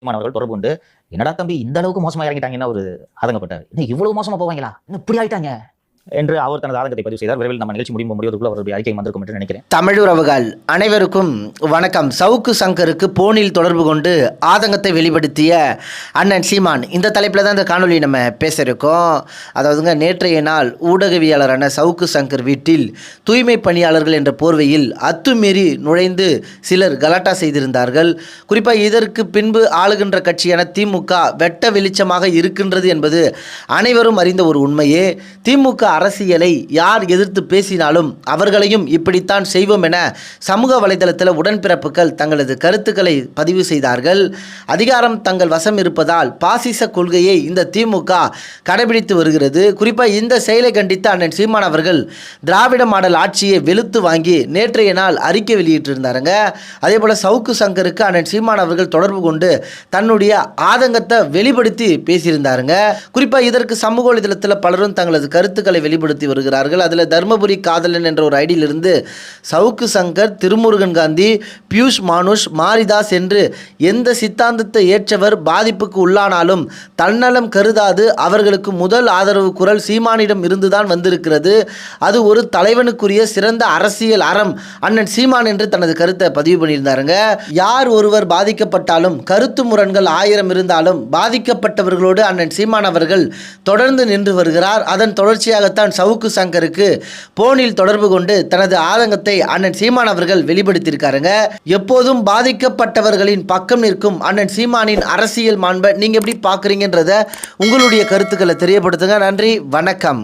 மாணவர்கள் தொடர்பு கொண்டு என்னடா தம்பி இந்த அளவுக்கு மோசமா இறங்கிட்டாங்கன்னா ஒரு ஆதங்கப்பட்டார். இன்னும் இவ்வளவு மோசமா போவாங்களா, இன்னும் இப்படி ஆயிட்டாங்க என்று அவர் தனது ஆதங்கத்தை பதிவு செய்தார். விரைவில் நம்ம நிகழ்ச்சி முடிவதற்குள்ள அவருடைய அறிக்கை வந்திருக்கும் என்று நினைக்கிறேன். தமிழுறவுகள் அனைவருக்கும் வணக்கம். சவுக்கு சங்கருக்கு போனில் தொடர்பு கொண்டு ஆதங்கத்தை வெளிப்படுத்திய அண்ணன் சீமான், இந்த தலைப்பில் தான் இந்த காணொலி நம்ம பேச இருக்கோம். அதாவதுங்க, நேற்றைய நாள் ஊடகவியலாளரான சவுக்கு சங்கர் வீட்டில் தூய்மை பணியாளர்கள் என்ற போர்வையில் அத்துமீறி நுழைந்து சிலர் கலாட்டா செய்திருந்தார்கள். குறிப்பாக இதற்கு பின்பு ஆளுகின்ற கட்சியான திமுக வெட்ட வெளிச்சமாக இருக்கின்றது என்பது அனைவரும் அறிந்த ஒரு உண்மையே. திமுக அரசியலை யார் எதிர்த்து பேசினாலும் அவர்களையும் இப்படித்தான் செய்வோம் என சமூக வலைதளத்தில் உடன்பிறப்புகள் தங்களது கருத்துக்களை பதிவு செய்தார்கள். அதிகாரம் தங்கள் வசம் இருப்பதால் பாசிச கொள்கையை இந்த திமுக கடைபிடித்து வருகிறது. குறிப்பாக இந்த செயலை கண்டித்து அண்ணன் சீமான் அவர்கள் திராவிட மாடல் ஆட்சியை வெளுத்து வாங்கி நேற்றைய நாள் அறிக்கை வெளியிட்டிருந்தாருங்க. அதே போல சவுக்கு சங்கருக்கு அண்ணன் சீமான் அவர்கள் தொடர்பு கொண்டு தன்னுடைய ஆதங்கத்தை வெளிப்படுத்தி பேசியிருந்தாருங்க. குறிப்பாக இதற்கு சமூக வலைதளத்தில் பலரும் தங்களது கருத்துக்களை வெளிப்படுத்தி வருகிறார்கள். அதில் தர்மபுரி காதலன் என்ற ஒரு ஐடியிலிருந்து சவுக்கு சங்கர், திருமுருகன் காந்தி, பியூஷ் மானுஷ், மாரிதாஸ் என்று எந்த சித்தாந்தத்தை ஏற்றவர் பாதிப்புக்கு உள்ளானாலும் தன்னலம் கருதாது அவர்களுக்கு முதல் ஆதரவு குரல் சீமானிடம் இருந்துதான் வந்திருக்கிறது. அது ஒரு தலைவனுக்குரிய சிறந்த அரசியல் அறம் அண்ணன் சீமான் என்று தனது கருத்தை பதிவு பண்ணியிருந்தாருங்க. யார் ஒருவர் பாதிக்கப்பட்டாலும் கருத்து முரண்கள் 1000 இருந்தாலும் பாதிக்கப்பட்டவர்களோடு அண்ணன் சீமான் அவர்கள் தொடர்ந்து நின்று வருகிறார். அதன் தொடர்ச்சியாகத்தான் சவுக்கு சங்கருக்கு போனில் தொடர்பு கொண்டு தனது ஆதங்கத்தை அண்ணன் சீமான் அவர்கள் வெளிப்படுத்தியிருக்காருங்க. எப்போதும் பாதிக்கப்பட்டவர்களின் பக்கம் நிற்கும் அண்ணன் சீமானின் அரசியல் மாண்பை நீங்க எப்படி பார்க்குறீங்கன்றத உங்களுடைய கருத்துக்களை தெரியப்படுத்துங்க. நன்றி, வணக்கம்.